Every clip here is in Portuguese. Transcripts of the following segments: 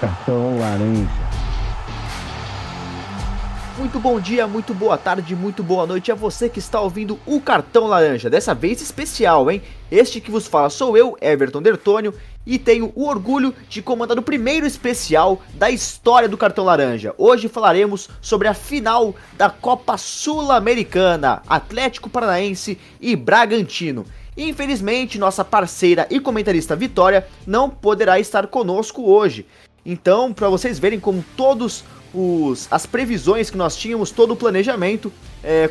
Cartão laranja. Muito bom dia, muito boa tarde, muito boa noite a você que está ouvindo o Cartão Laranja, dessa vez especial, hein? Este que vos fala sou eu, Everton Dertônio, e tenho o orgulho de comandar o primeiro especial da história do Cartão Laranja. Hoje falaremos sobre a final da Copa Sul-Americana, Atlético Paranaense e Bragantino. Infelizmente, nossa parceira e comentarista Vitória não poderá estar conosco hoje. Então, para vocês verem como as previsões que nós tínhamos, todo o planejamento,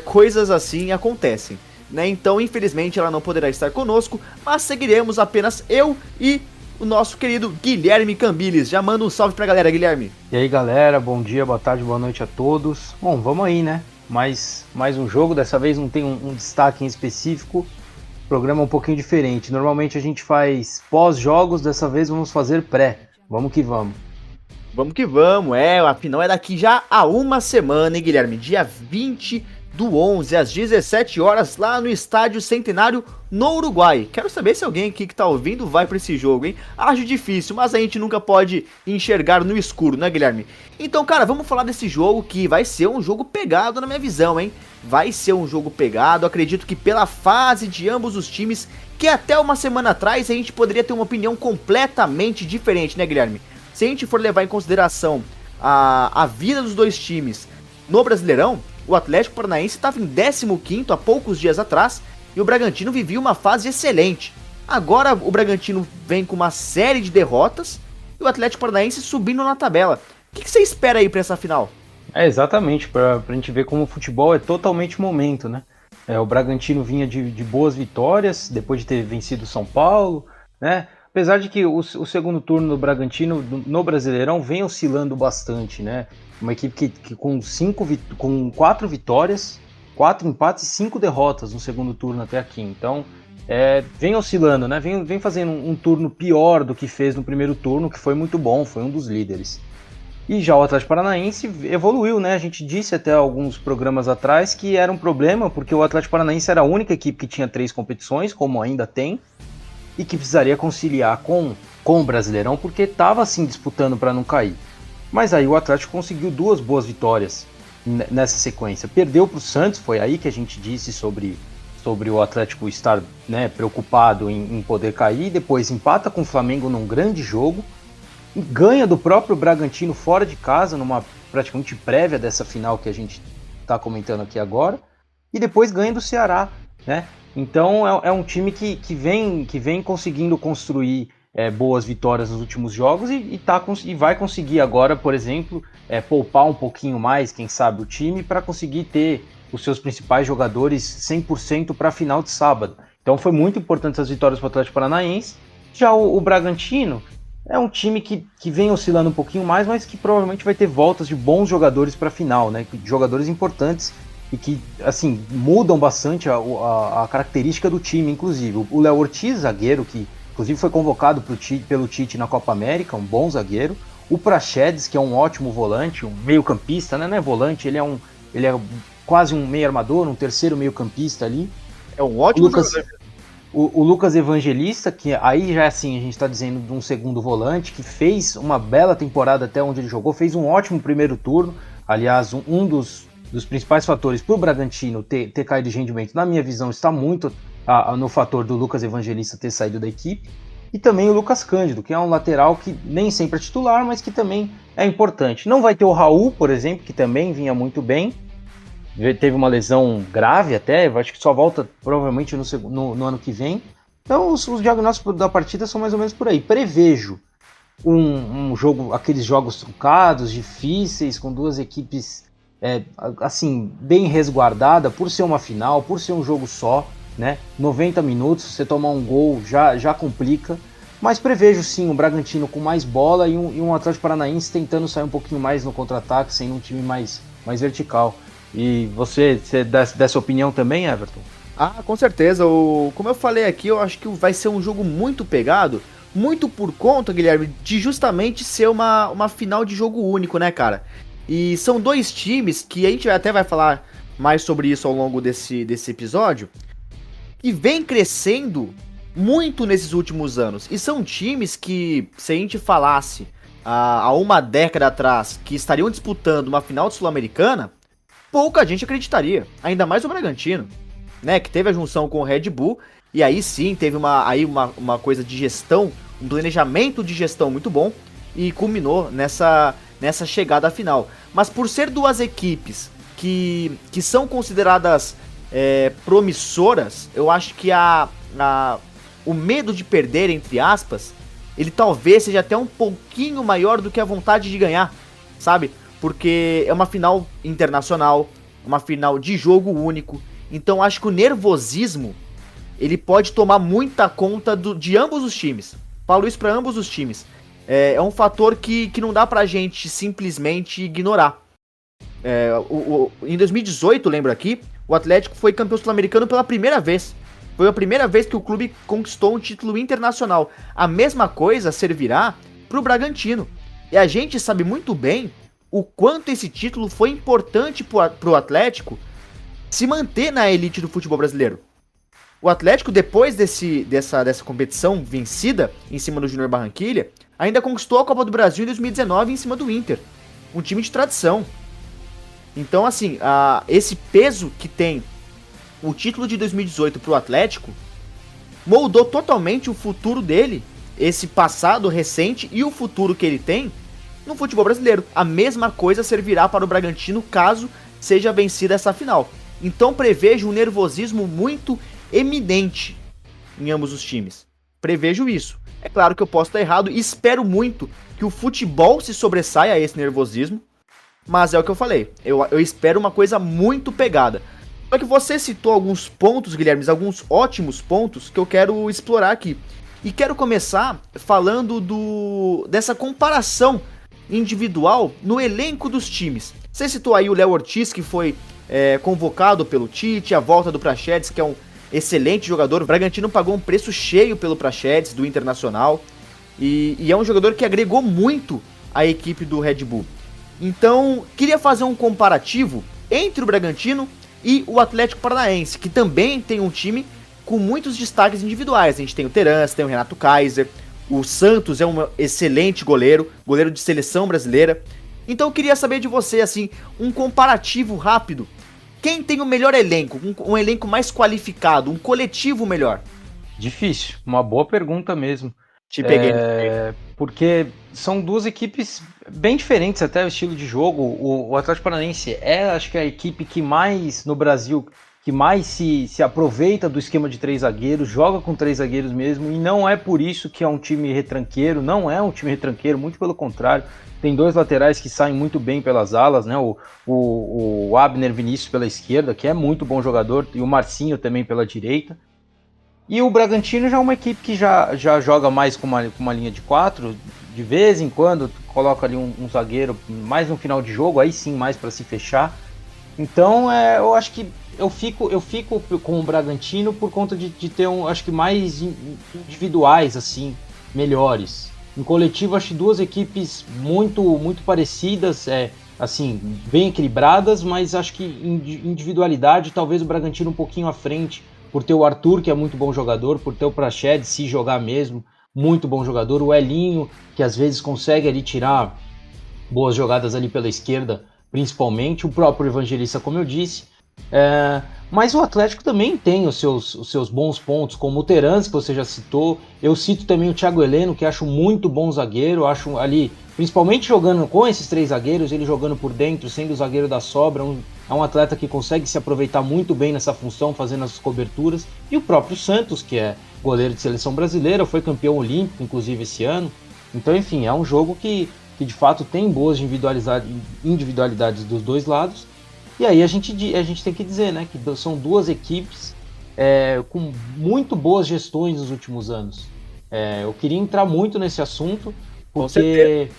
coisas assim acontecem, né? Então, infelizmente, ela não poderá estar conosco, mas seguiremos apenas eu e o nosso querido Guilherme Cambiles. Já manda um salve pra galera, Guilherme. E aí, galera, bom dia, boa tarde, boa noite a todos. Bom, vamos aí, né? Mais um jogo, dessa vez não tem um destaque em específico. Programa um pouquinho diferente. Normalmente a gente faz pós-jogos, dessa vez vamos fazer pré. Vamos que vamos. Vamos que vamos, a final é daqui já a uma semana, hein, Guilherme? Dia 20/11, às 17 horas, lá no Estádio Centenário, no Uruguai. Quero saber se alguém aqui que tá ouvindo vai pra esse jogo, hein? Acho difícil, mas a gente nunca pode enxergar no escuro, né, Guilherme? Então, cara, vamos falar desse jogo que vai ser um jogo pegado na minha visão, hein? Vai ser um jogo pegado, acredito que pela fase de ambos os times, que até uma semana atrás a gente poderia ter uma opinião completamente diferente, né, Guilherme? Se a gente for levar em consideração a vida dos dois times no Brasileirão, o Atlético Paranaense estava em 15º há poucos dias atrás e o Bragantino vivia uma fase excelente. Agora o Bragantino vem com uma série de derrotas e o Atlético Paranaense subindo na tabela. O que você espera aí para essa final? Exatamente, pra gente ver como o futebol é totalmente momento, né? O Bragantino vinha de boas vitórias, depois de ter vencido o São Paulo, né? Apesar de que o segundo turno do Bragantino no Brasileirão vem oscilando bastante, né? Uma equipe que com 4 vitórias, 4 empates e 5 derrotas no segundo turno até aqui. Então, vem oscilando, né? Vem fazendo um turno pior do que fez no primeiro turno, que foi muito bom, foi um dos líderes. E já o Atlético Paranaense evoluiu, né? A gente disse até alguns programas atrás que era um problema, porque o Atlético Paranaense era a única equipe que tinha 3 competições, como ainda tem, e que precisaria conciliar com o Brasileirão, porque estava assim disputando para não cair. Mas aí o Atlético conseguiu 2 boas vitórias nessa sequência. Perdeu para o Santos, foi aí que a gente disse sobre o Atlético estar, né, preocupado em poder cair. Depois empata com o Flamengo num grande jogo, ganha do próprio Bragantino fora de casa, numa praticamente prévia dessa final que a gente está comentando aqui agora, e depois ganha do Ceará, né? Então é um time que vem conseguindo construir boas vitórias nos últimos jogos e vai conseguir agora, por exemplo, poupar um pouquinho mais, quem sabe, o time para conseguir ter os seus principais jogadores 100% para a final de sábado. Então foi muito importante essas vitórias para o Atlético Paranaense. Já o Bragantino é um time que vem oscilando um pouquinho mais, mas que provavelmente vai ter voltas de bons jogadores para a final, né? Jogadores importantes e que, assim, mudam bastante a característica do time, inclusive. O Léo Ortiz, zagueiro, que inclusive foi convocado pelo Tite na Copa América, um bom zagueiro. O Praxedes, que é um ótimo volante, um meio-campista, né? Não é volante, ele é quase um meio-armador, um terceiro meio-campista ali. É um ótimo jogador. O Lucas Evangelista, que aí já assim, a gente está dizendo de um segundo volante, que fez uma bela temporada até onde ele jogou, fez um ótimo primeiro turno. Aliás, um dos principais fatores para o Bragantino ter caído de rendimento, na minha visão, está muito no fator do Lucas Evangelista ter saído da equipe. E também o Lucas Cândido, que é um lateral que nem sempre é titular, mas que também é importante. Não vai ter o Raul, por exemplo, que também vinha muito bem. Teve uma lesão grave até, acho que só volta provavelmente no ano que vem. Então os diagnósticos da partida são mais ou menos por aí. Prevejo um jogo, aqueles jogos truncados, difíceis, com duas equipes assim, bem resguardada, por ser uma final, por ser um jogo só, né? 90 minutos, você tomar um gol já complica. Mas prevejo sim um Bragantino com mais bola e um Atlético Paranaense tentando sair um pouquinho mais no contra-ataque, sendo um time mais vertical. E você dessa opinião também, Everton? Com certeza. Como eu falei aqui, eu acho que vai ser um jogo muito pegado, muito por conta, Guilherme, de justamente ser uma final de jogo único, né, cara? E são dois times que a gente até vai falar mais sobre isso ao longo desse episódio, que vem crescendo muito nesses últimos anos. E são times que, se a gente falasse há uma década atrás que estariam disputando uma final de Sul-Americana, pouca gente acreditaria, ainda mais o Bragantino, né, que teve a junção com o Red Bull, e aí sim teve uma coisa de gestão, um planejamento de gestão muito bom, e culminou nessa chegada à final. Mas por ser duas equipes que são consideradas promissoras, eu acho que o medo de perder, entre aspas, ele talvez seja até um pouquinho maior do que a vontade de ganhar, sabe? Porque é uma final internacional, uma final de jogo único, então acho que o nervosismo, ele pode tomar muita conta de ambos os times. Falo isso para ambos os times. É um fator que não dá pra gente simplesmente ignorar. Em 2018, lembro aqui, o Atlético foi campeão sul-americano pela primeira vez. Foi a primeira vez que o clube conquistou um título internacional. A mesma coisa servirá pro Bragantino. E a gente sabe muito bem o quanto esse título foi importante pro Atlético se manter na elite do futebol brasileiro. O Atlético, depois dessa competição vencida em cima do Júnior Barranquilla, ainda conquistou a Copa do Brasil em 2019 em cima do Inter. Um time de tradição. Então, assim, esse peso que tem o título de 2018 pro Atlético moldou totalmente o futuro dele, esse passado recente e o futuro que ele tem no futebol brasileiro. A mesma coisa servirá para o Bragantino caso seja vencida essa final. Então prevejo um nervosismo muito eminente em ambos os times. Prevejo isso. É claro que eu posso estar errado e espero muito que o futebol se sobressaia a esse nervosismo, mas é o que eu falei. Eu espero uma coisa muito pegada. Só que você citou alguns pontos, Guilherme, alguns ótimos pontos que eu quero explorar aqui. E quero começar falando dessa comparação individual no elenco dos times. Você citou aí o Léo Ortiz, que foi convocado pelo Tite, a volta do Praxedes, que é um excelente jogador. O Bragantino pagou um preço cheio pelo Praxedes, do Internacional, e é um jogador que agregou muito à equipe do Red Bull. Então, queria fazer um comparativo entre o Bragantino e o Atlético Paranaense, que também tem um time com muitos destaques individuais. A gente tem o Terence, tem o Renato Kaiser, o Santos é um excelente goleiro de seleção brasileira. Então eu queria saber de você, assim, um comparativo rápido. Quem tem o melhor elenco, um elenco mais qualificado, um coletivo melhor? Difícil, uma boa pergunta mesmo. Te peguei. Porque são duas equipes bem diferentes até o estilo de jogo. O Atlético Paranaense acho que é a equipe que mais, no Brasil, que mais se aproveita do esquema de 3 zagueiros, joga com 3 zagueiros mesmo, e não é por isso que é um time retranqueiro, não é um time retranqueiro, muito pelo contrário. Tem 2 laterais que saem muito bem pelas alas, né? O Abner Vinícius pela esquerda, que é muito bom jogador, e o Marcinho também pela direita. E o Bragantino já é uma equipe que já joga mais com uma linha de 4, de vez em quando coloca ali um zagueiro mais no final de jogo, aí sim mais para se fechar. Então eu acho que eu fico com o Bragantino por conta de ter acho que mais individuais assim, melhores. Em coletivo, acho que 2 equipes muito parecidas, assim, bem equilibradas, mas acho que em individualidade, talvez o Bragantino um pouquinho à frente, por ter o Arthur, que é muito bom jogador, por ter o Praxedes, se jogar mesmo, muito bom jogador, o Elinho, que às vezes consegue ali tirar boas jogadas ali pela esquerda, principalmente, o próprio Evangelista, como eu disse. Mas o Atlético também tem os seus bons pontos, como o Terence, que você já citou. Eu cito também o Thiago Heleno, que acho muito bom zagueiro, acho ali, principalmente jogando com esses 3 zagueiros, ele jogando por dentro, sendo o zagueiro da sobra, é um atleta que consegue se aproveitar muito bem nessa função, fazendo as coberturas. E o próprio Santos, que é goleiro de seleção brasileira, foi campeão olímpico, inclusive, esse ano. Então, enfim, é um jogo que de fato tem boas individualidades dos 2 lados. E aí a gente tem que dizer, né, que são 2 equipes com muito boas gestões nos últimos anos. Eu queria entrar muito nesse assunto, porque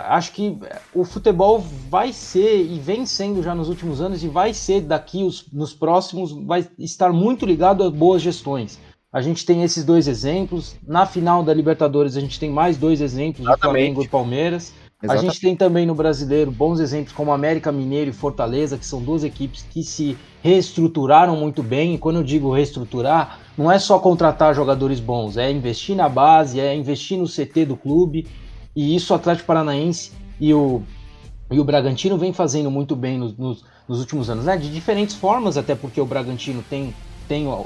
acho que o futebol vai ser, e vem sendo já nos últimos anos, e vai ser daqui nos próximos, vai estar muito ligado a boas gestões. A gente tem esses 2 exemplos. Na final da Libertadores a gente tem mais 2 exemplos, de Flamengo e Palmeiras. Exatamente. A gente tem também no Brasileiro bons exemplos como América Mineiro e Fortaleza, que são 2 equipes que se reestruturaram muito bem. E quando eu digo reestruturar, não é só contratar jogadores bons, é investir na base, é investir no CT do clube. E isso o Atlético Paranaense e o Bragantino vem fazendo muito bem nos últimos anos, né? De diferentes formas, até porque o Bragantino tem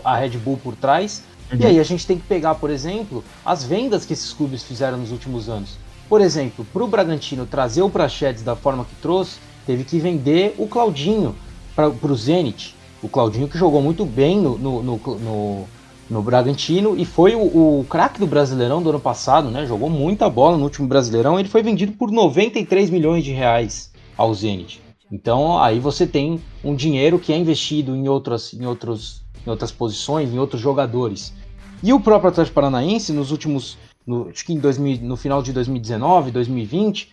a Red Bull por trás. E aí a gente tem que pegar, por exemplo, as vendas que esses clubes fizeram nos últimos anos. Por exemplo, para o Bragantino trazer o Praxedes da forma que trouxe, teve que vender o Claudinho para o Zenit. O Claudinho que jogou muito bem no Bragantino e foi o craque do Brasileirão do ano passado, né? Jogou muita bola no último Brasileirão. Ele foi vendido por 93 milhões de reais ao Zenit. Então aí você tem um dinheiro que é investido em outras posições, em outros jogadores. E o próprio Atlético Paranaense, acho que no final de 2019, 2020,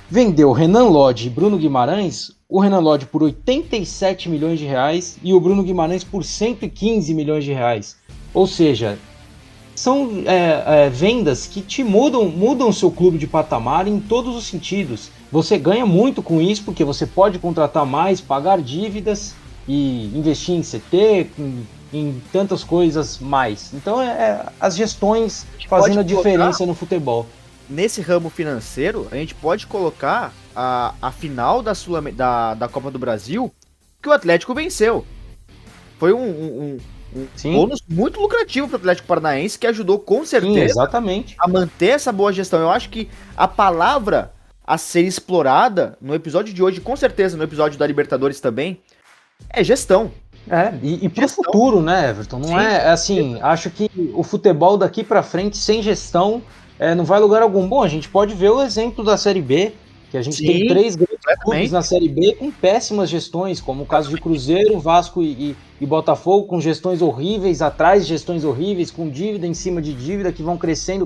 vendeu Renan Lodge e Bruno Guimarães, o Renan Lodge por 87 milhões de reais e o Bruno Guimarães por 115 milhões de reais. Ou seja, são vendas que te mudam o seu clube de patamar em todos os sentidos. Você ganha muito com isso, porque você pode contratar mais, pagar dívidas e investir em CT, em tantas coisas mais. Então as gestões fazendo a diferença no futebol. Nesse ramo financeiro, a gente pode colocar a final da Copa do Brasil, que o Atlético venceu. Foi um bônus muito lucrativo para o Atlético Paranaense, que ajudou com certeza exatamente a manter essa boa gestão. Eu acho que a palavra a ser explorada no episódio de hoje, com certeza no episódio da Libertadores também, é gestão. E pro futuro, né, Everton? Não é assim, acho que o futebol daqui para frente, sem gestão, não vai a lugar algum. Bom, a gente pode ver o exemplo da Série B, que a gente tem 3 grandes clubes na Série B com péssimas gestões, como o caso de Cruzeiro, Vasco e Botafogo, com gestões horríveis, atrás de gestões horríveis, com dívida em cima de dívida, que vão crescendo,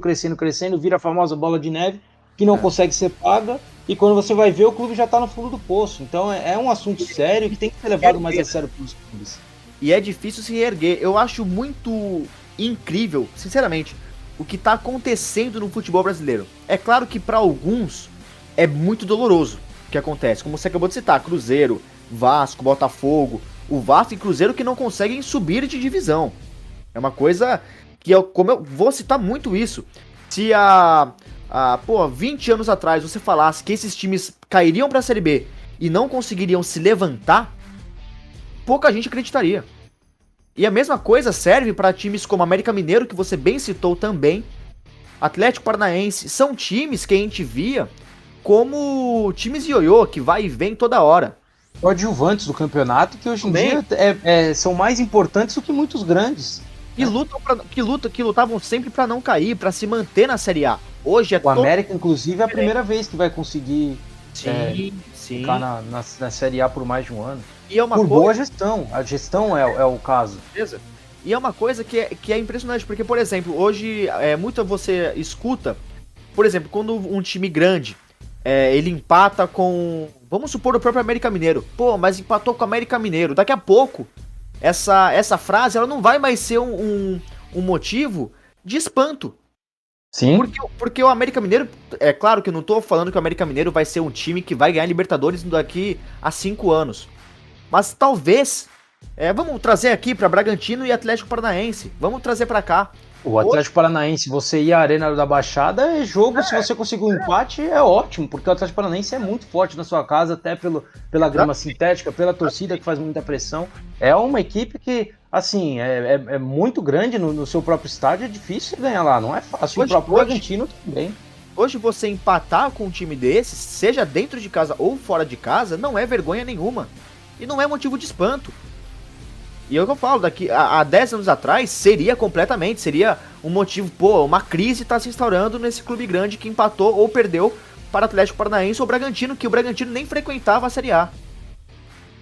vira a famosa bola de neve, que não consegue ser paga, e quando você vai ver, o clube já está no fundo do poço. Então é um assunto sério que tem que ser levado mais a sério pelos clubes. E é difícil se reerguer. Eu acho muito incrível, sinceramente, o que está acontecendo no futebol brasileiro. É claro que para alguns é muito doloroso o que acontece, como você acabou de citar, Cruzeiro, Vasco, Botafogo, o Vasco e Cruzeiro que não conseguem subir de divisão. É uma coisa que como eu vou citar muito isso. Se 20 anos atrás você falasse que esses times cairiam para a Série B e não conseguiriam se levantar, pouca gente acreditaria. E a mesma coisa serve para times como América Mineiro, que você bem citou também, Atlético Paranaense, são times que a gente via como times ioiô, que vai e vem toda hora. Coadjuvantes do campeonato, que hoje em dia são mais importantes do que muitos grandes. Que lutavam sempre para não cair, para se manter na Série A. Hoje o América, inclusive, é a primeira vez que vai conseguir ficar na Série A por mais de um ano. E é uma boa gestão. A gestão é o caso. Beleza. E é uma coisa que é impressionante, porque, por exemplo, hoje muito você escuta, por exemplo, quando um time grande ele empata com, vamos supor, o próprio América Mineiro. Pô, mas empatou com o América Mineiro. Daqui a pouco, essa frase ela não vai mais ser um motivo de espanto. Sim. Porque o América Mineiro, é claro que eu não tô falando que o América Mineiro vai ser um time que vai ganhar Libertadores daqui a 5 anos. Mas talvez, vamos trazer aqui para Bragantino e Atlético Paranaense. Vamos trazer para cá. O Atlético Paranaense, você ir à Arena da Baixada é jogo, se você conseguir um empate, é ótimo, porque o Atlético Paranaense é muito forte na sua casa, até pela grama sintética, pela torcida que faz muita pressão. É uma equipe que, assim, é muito grande no seu próprio estádio, é difícil ganhar lá, não é fácil. O próprio Bragantino também. Hoje você empatar com um time desses, seja dentro de casa ou fora de casa, não é vergonha nenhuma. E não é motivo de espanto. E é o que eu falo, daqui há 10 anos atrás, seria um motivo, uma crise está se instaurando nesse clube grande que empatou ou perdeu para Atlético Paranaense ou Bragantino, que o Bragantino nem frequentava a Série A.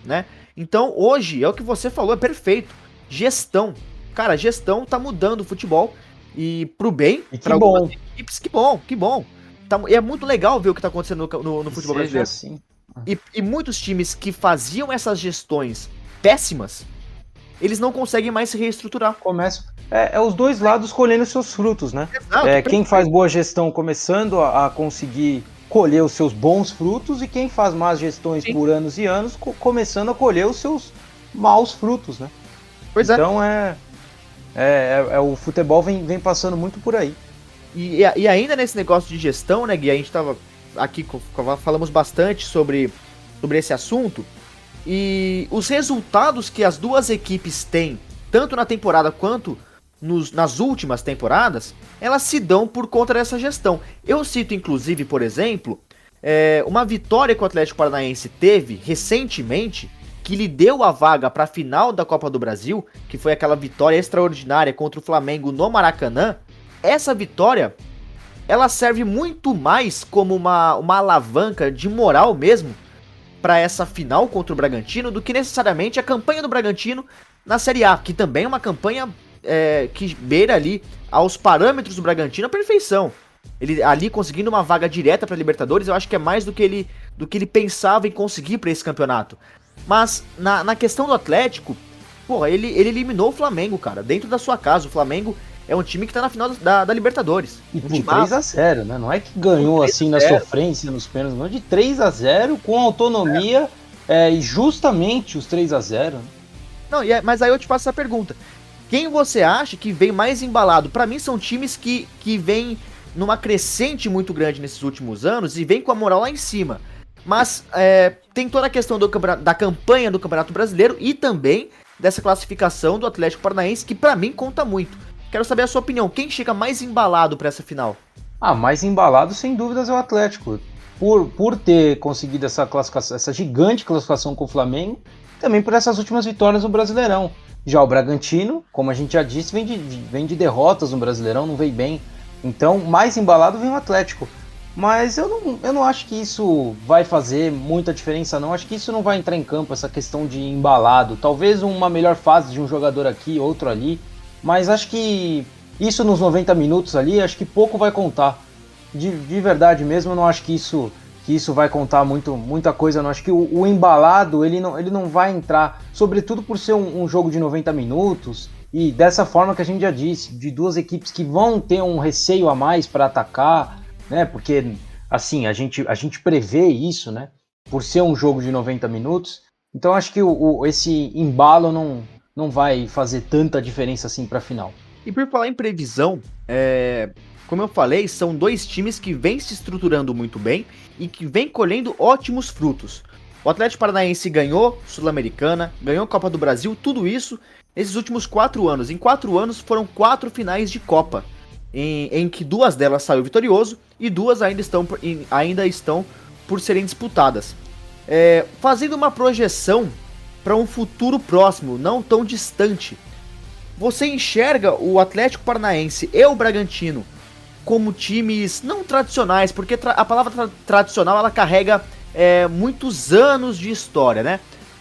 Né? Então, hoje, é o que você falou, é perfeito. Gestão. Cara, gestão tá mudando o futebol e pro bem, para algumas equipes, que bom. E é muito legal ver o que tá acontecendo no futebol brasileiro. Assim. E muitos times que faziam essas gestões péssimas, eles não conseguem mais se reestruturar. Começam. Os dois lados colhendo seus frutos, né? Exato, quem faz boa gestão começando a conseguir colher os seus bons frutos, e quem faz más gestões por anos e anos começando a colher os seus maus frutos, né? Pois então o futebol vem passando muito por aí. E ainda nesse negócio de gestão, né, Gui, a gente tava aqui, falamos bastante sobre esse assunto, e os resultados que as duas equipes têm, tanto na temporada quanto nas últimas temporadas, elas se dão por conta dessa gestão. Eu cito, inclusive, por exemplo, uma vitória que o Atlético Paranaense teve recentemente, que lhe deu a vaga para a final da Copa do Brasil, que foi aquela vitória extraordinária contra o Flamengo no Maracanã. Essa vitória, ela serve muito mais como uma alavanca de moral mesmo para essa final contra o Bragantino do que necessariamente a campanha do Bragantino na Série A, que também é uma campanha que beira ali aos parâmetros do Bragantino a perfeição. Ele ali conseguindo uma vaga direta para Libertadores, eu acho que é mais do que ele pensava em conseguir para esse campeonato. Mas na questão do Atlético, porra, ele eliminou o Flamengo, cara, dentro da sua casa. O Flamengo é um time que tá na final da Libertadores. E por 3-0, né? Não é que ganhou assim na sofrência, nos pênaltis, não, de 3-0 com autonomia e justamente os 3-0. Né? Não, mas aí eu te faço essa pergunta. Quem você acha que vem mais embalado? Pra mim são times que vêm numa crescente muito grande nesses últimos anos e vem com a moral lá em cima. Mas tem toda a questão da campanha do Campeonato Brasileiro e também dessa classificação do Atlético Paranaense, que pra mim conta muito. Quero saber a sua opinião. Quem chega mais embalado pra essa final? Mais embalado sem dúvidas é o Atlético. Por ter conseguido essa classificação, essa gigante classificação com o Flamengo, também por essas últimas vitórias no Brasileirão. Já o Bragantino, como a gente já disse, vem de derrotas no Brasileirão, não veio bem. Então, mais embalado vem o Atlético. Mas eu não acho que isso vai fazer muita diferença, não. Acho que isso não vai entrar em campo, essa questão de embalado. Talvez uma melhor fase de um jogador aqui, outro ali. Mas acho que isso nos 90 minutos ali, acho que pouco vai contar. De verdade mesmo, eu não acho que isso vai contar muita coisa. Não acho que o embalado ele não vai entrar, sobretudo por ser um jogo de 90 minutos. E dessa forma que a gente já disse, de duas equipes que vão ter um receio a mais para atacar, né? Porque assim, a gente prevê isso, né? Por ser um jogo de 90 minutos. Então acho que esse embalo não vai fazer tanta diferença assim para a final. E por falar em previsão, como eu falei, são dois times que vêm se estruturando muito bem e que vêm colhendo ótimos frutos. O Atlético Paranaense ganhou Sul-Americana, ganhou Copa do Brasil, tudo isso nesses últimos 4 anos. Em 4 anos foram 4 finais de Copa, em que 2 delas saiu vitorioso e 2 ainda estão por serem disputadas. Fazendo uma projeção para um futuro próximo, não tão distante, você enxerga o Atlético Paranaense e o Bragantino como times não tradicionais, porque a palavra tradicional ela carrega muitos anos de história, né?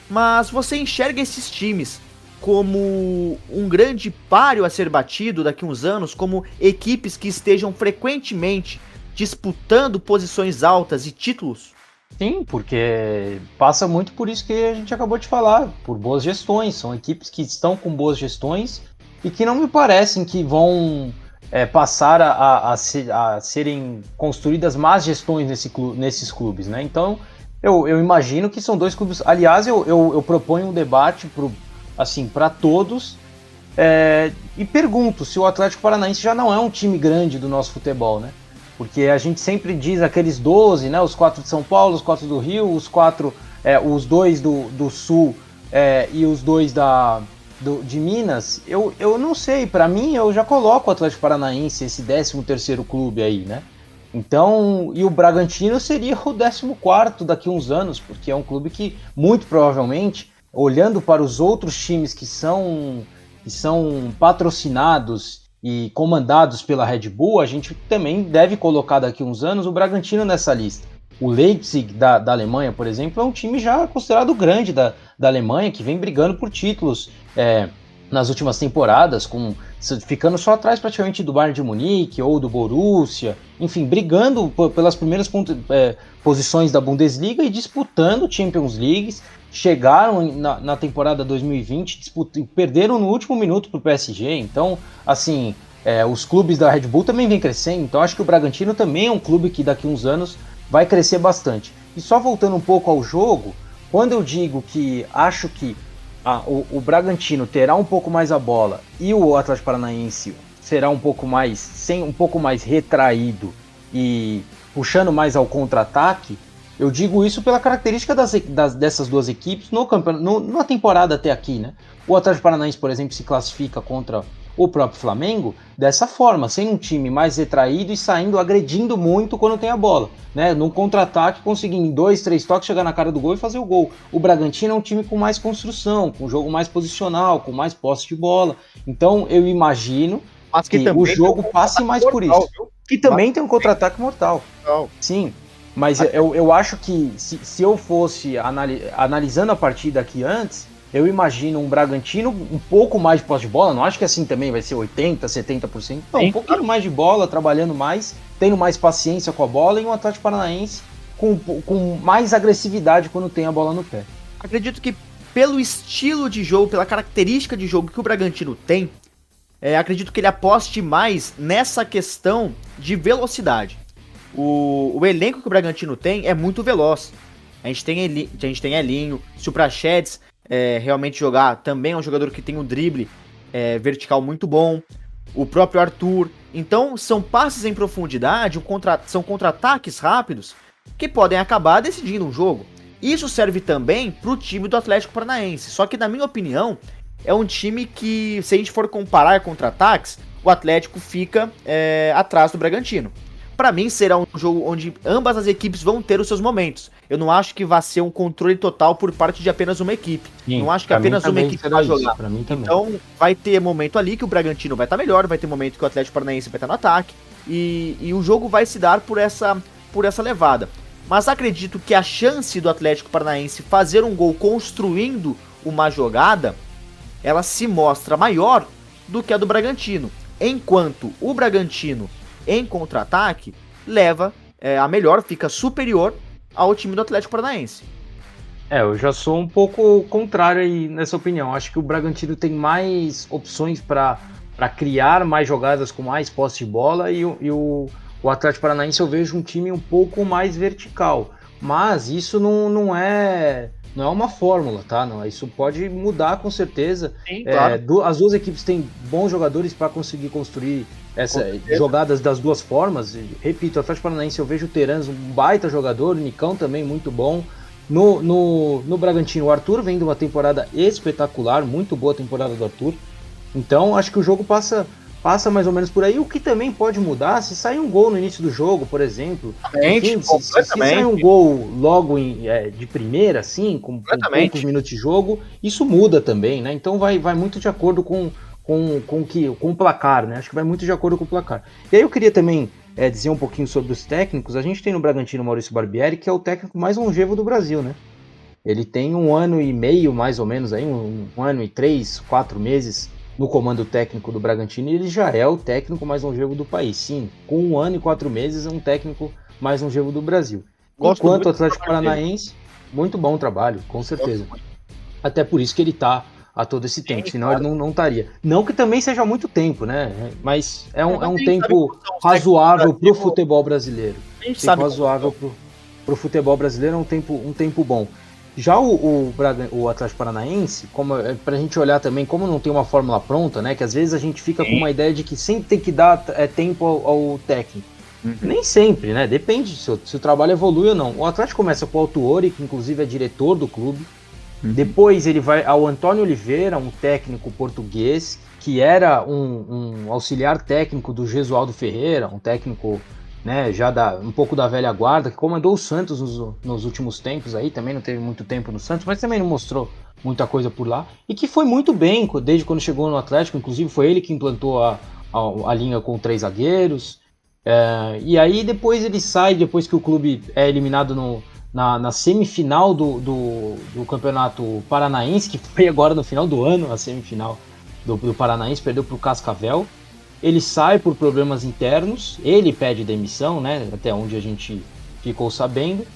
Mas você enxerga esses times como um grande páreo a ser batido daqui a uns anos, como equipes que estejam frequentemente disputando posições altas e títulos? Sim, porque passa muito por isso que a gente acabou de falar, por boas gestões. São equipes que estão com boas gestões e que não me parecem que vão passar a serem construídas más gestões nesses clubes, né? Então, eu imagino que são dois clubes. Aliás, eu proponho um debate para todos e pergunto se o Atlético Paranaense já não é um time grande do nosso futebol, né? Porque a gente sempre diz aqueles 12, né? Os 4 de São Paulo, os 4 do Rio, os 2 do Sul e os 2 de Minas. Eu não sei, para mim eu já coloco o Atlético Paranaense, esse 13º clube aí, né? Então, e o Bragantino seria o 14º daqui a uns anos, porque é um clube que, muito provavelmente, olhando para os outros times que são patrocinados e comandados pela Red Bull, a gente também deve colocar daqui a uns anos o Bragantino nessa lista. O Leipzig da Alemanha, por exemplo, é um time já considerado grande da Alemanha, que vem brigando por títulos nas últimas temporadas, ficando só atrás praticamente do Bayern de Munique ou do Borussia, enfim, brigando pelas primeiras posições da Bundesliga e disputando Champions League. Chegaram na temporada 2020, perderam no último minuto para o PSG. Então, assim, os clubes da Red Bull também vêm crescendo. Então, acho que o Bragantino também é um clube que daqui a uns anos vai crescer bastante. E só voltando um pouco ao jogo, quando eu digo que acho que o Bragantino terá um pouco mais a bola e o Atlético Paranaense será um pouco mais retraído e puxando mais ao contra-ataque. Eu digo isso pela característica dessas duas equipes na temporada até aqui, né? O Atlético Paranaense, por exemplo, se classifica contra o próprio Flamengo dessa forma, sendo um time mais retraído e saindo agredindo muito quando tem a bola, né? No contra-ataque, conseguindo em 2, 3 toques chegar na cara do gol e fazer o gol. O Bragantino é um time com mais construção, com jogo mais posicional, com mais posse de bola. Então eu imagino que o jogo passe mais por isso. Que também tem um contra-ataque mortal. Sim. Mas eu acho que se eu fosse analisando a partida aqui antes, eu imagino um Bragantino um pouco mais de posse de bola. Não acho que assim também vai ser 80%, 70%. Não, um pouquinho mais de bola, trabalhando mais, tendo mais paciência com a bola, e um Atlético Paranaense com mais agressividade quando tem a bola no pé. Acredito que pelo estilo de jogo, pela característica de jogo que o Bragantino tem, acredito que ele aposte mais nessa questão de velocidade. O elenco que o Bragantino tem é muito veloz. A gente tem Elinho, se o Praxedes realmente jogar, também é um jogador que tem um drible vertical muito bom. O próprio Arthur. Então são passes em profundidade, são contra-ataques rápidos que podem acabar decidindo um jogo. Isso serve também para o time do Atlético Paranaense. Só que, na minha opinião, é um time que, se a gente for comparar contra-ataques, o Atlético fica atrás do Bragantino. Para mim, será um jogo onde ambas as equipes vão ter os seus momentos. Eu não acho que vai ser um controle total por parte de apenas uma equipe. Sim, não acho que apenas uma equipe vai jogar. Então, vai ter momento ali que o Bragantino vai estar melhor, vai ter momento que o Atlético Paranaense vai estar no ataque. E o jogo vai se dar por essa levada. Mas acredito que a chance do Atlético Paranaense fazer um gol construindo uma jogada, ela se mostra maior do que a do Bragantino. Enquanto o Bragantino, em contra-ataque, leva a melhor, fica superior ao time do Atlético Paranaense. Eu já sou um pouco contrário aí nessa opinião. Acho que o Bragantino tem mais opções para criar mais jogadas com mais posse de bola e o Atlético Paranaense eu vejo um time um pouco mais vertical. Mas isso não é uma fórmula, tá? Não, isso pode mudar com certeza. Sim, claro. As duas equipes têm bons jogadores para conseguir construir jogadas das duas formas. Repito, o Atlético Paranaense eu vejo o Terans um baita jogador, o Nicão também muito bom. No Bragantino, o Arthur vem de uma temporada espetacular, muito boa temporada do Arthur. Então acho que o jogo passa mais ou menos por aí, o que também pode mudar se sair um gol no início do jogo, por exemplo. Enfim, se sair um gol logo de primeira, assim, com poucos minutos de jogo, isso muda também, né? Então vai muito de acordo com o placar, né? Acho que vai muito de acordo com o placar. E aí eu queria também dizer um pouquinho sobre os técnicos. A gente tem no Bragantino o Maurício Barbieri, que é o técnico mais longevo do Brasil, né? Ele tem 1 ano e meio, mais ou menos, aí, 1 ano e 3, 4 meses no comando técnico do Bragantino, e ele já é o técnico mais longevo do país. Sim, com 1 ano e 4 meses é um técnico mais longevo do Brasil. Enquanto o Atlético Paranaense, muito bom trabalho, com certeza. Até por isso que ele está há todo esse tempo, senão ele não estaria. Não que também seja muito tempo, né? Mas é um tempo razoável para o futebol brasileiro. Razoável para o futebol brasileiro é um tempo bom. Já o Atlético Paranaense, para a gente olhar também, como não tem uma fórmula pronta, né? Que às vezes a gente fica com uma ideia de que sempre tem que dar tempo ao técnico. Nem sempre, né? Depende se o trabalho evolui ou não. O Atlético começa com o Autuori, que inclusive é diretor do clube. Depois ele vai ao Antônio Oliveira, um técnico português, que era um auxiliar técnico do Gesualdo Ferreira, um técnico, né, já um pouco da velha guarda, que comandou o Santos nos últimos tempos aí, também não teve muito tempo no Santos, mas também não mostrou muita coisa por lá, e que foi muito bem desde quando chegou no Atlético. Inclusive foi ele que implantou a linha com 3 zagueiros, e aí depois ele sai, depois que o clube é eliminado na semifinal do Campeonato Paranaense, que foi agora no final do ano, a semifinal do Paranaense, perdeu para o Cascavel. Ele sai por problemas internos, ele pede demissão, né, até onde a gente ficou sabendo.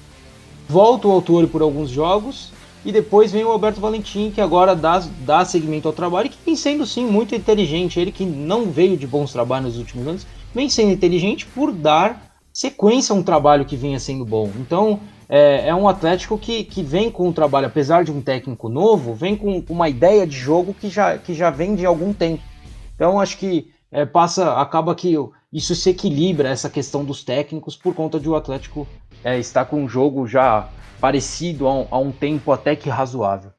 Volta o Autuori por alguns jogos e depois vem o Alberto Valentim, que agora dá seguimento ao trabalho e que vem sendo sim muito inteligente. Ele que não veio de bons trabalhos nos últimos anos, vem sendo inteligente por dar sequência a um trabalho que vinha sendo bom. Então é um Atlético que vem com um trabalho, apesar de um técnico novo, vem com uma ideia de jogo que já vem de algum tempo. Então acho que acaba que isso se equilibra, essa questão dos técnicos, por conta de o Atlético estar com um jogo já parecido há um tempo até que razoável.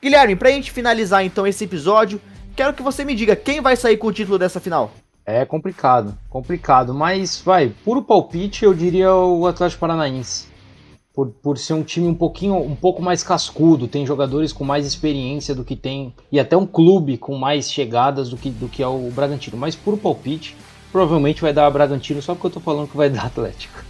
Guilherme, pra gente finalizar então esse episódio, quero que você me diga quem vai sair com o título dessa final. É complicado, mas puro palpite, eu diria o Atlético Paranaense. Por ser um time um pouco mais cascudo, tem jogadores com mais experiência do que tem, e até um clube com mais chegadas do que é o Bragantino. Mas puro palpite, provavelmente vai dar Bragantino, só porque eu tô falando que vai dar Atlético.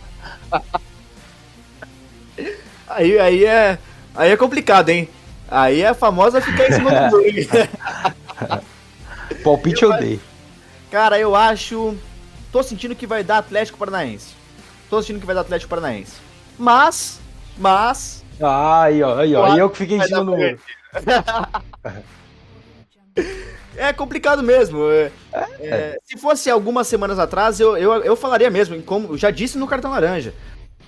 Aí é complicado, hein? Aí é a famosa ficar em cima do muro. Palpite eu dei. Cara, eu acho... Tô sentindo que vai dar Atlético Paranaense. Mas... Aí eu que fiquei em cima do muro. É complicado mesmo. Se fosse algumas semanas atrás, eu falaria mesmo, como eu já disse no Cartão Laranja.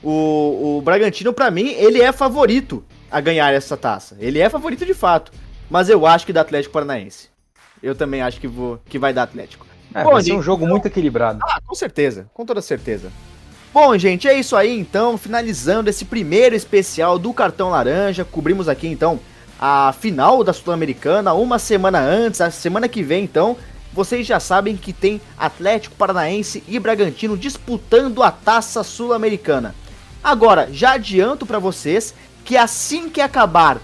O Bragantino, pra mim, ele é favorito a ganhar essa taça. Ele é favorito de fato. Mas eu acho que dá Atlético Paranaense. Eu também acho que vai dar Atlético. Bom, vai ser um jogo muito equilibrado. Com certeza, com toda certeza. Bom, gente, é isso aí então, finalizando esse primeiro especial do Cartão Laranja, cobrimos aqui então a final da Sul-Americana, uma semana antes, a semana que vem então, vocês já sabem que tem Atlético Paranaense e Bragantino disputando a Taça Sul-Americana. Agora, já adianto pra vocês que assim que acabar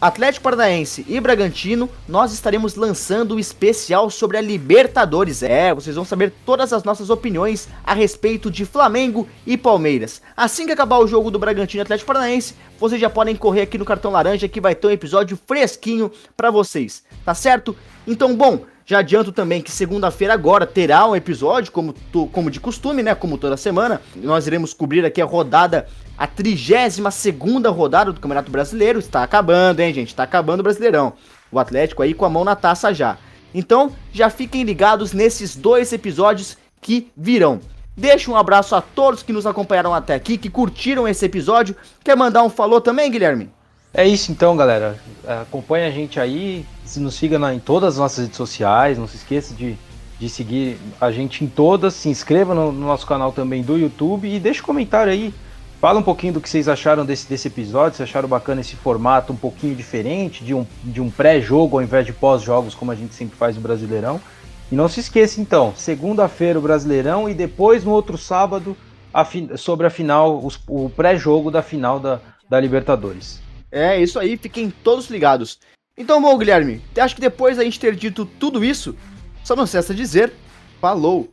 Atlético Paranaense e Bragantino, nós estaremos lançando o especial sobre a Libertadores. Vocês vão saber todas as nossas opiniões a respeito de Flamengo e Palmeiras. Assim que acabar o jogo do Bragantino e Atlético Paranaense, vocês já podem correr aqui no Cartão Laranja que vai ter um episódio fresquinho pra vocês, tá certo? Então, bom, já adianto também que segunda-feira agora terá um episódio, como de costume, né, como toda semana. Nós iremos cobrir aqui a 32ª rodada do Campeonato Brasileiro. Está acabando, hein, gente? Está acabando o Brasileirão. O Atlético aí com a mão na taça já. Então, já fiquem ligados nesses 2 episódios que virão. Deixa um abraço a todos que nos acompanharam até aqui, que curtiram esse episódio. Quer mandar um falou também, Guilherme? É isso então, galera. Acompanha a gente aí, nos siga em todas as nossas redes sociais, não se esqueça de seguir a gente em todas, se inscreva no nosso canal também do YouTube e deixa um comentário aí. Fala um pouquinho do que vocês acharam desse episódio, se acharam bacana esse formato um pouquinho diferente, de um pré-jogo ao invés de pós-jogos, como a gente sempre faz no Brasileirão. E não se esqueça então, segunda-feira o Brasileirão e depois no outro sábado sobre a final, o pré-jogo da final da Libertadores. É isso aí, fiquem todos ligados. Então, bom, Guilherme, acho que depois da gente ter dito tudo isso, só não cessa dizer, falou!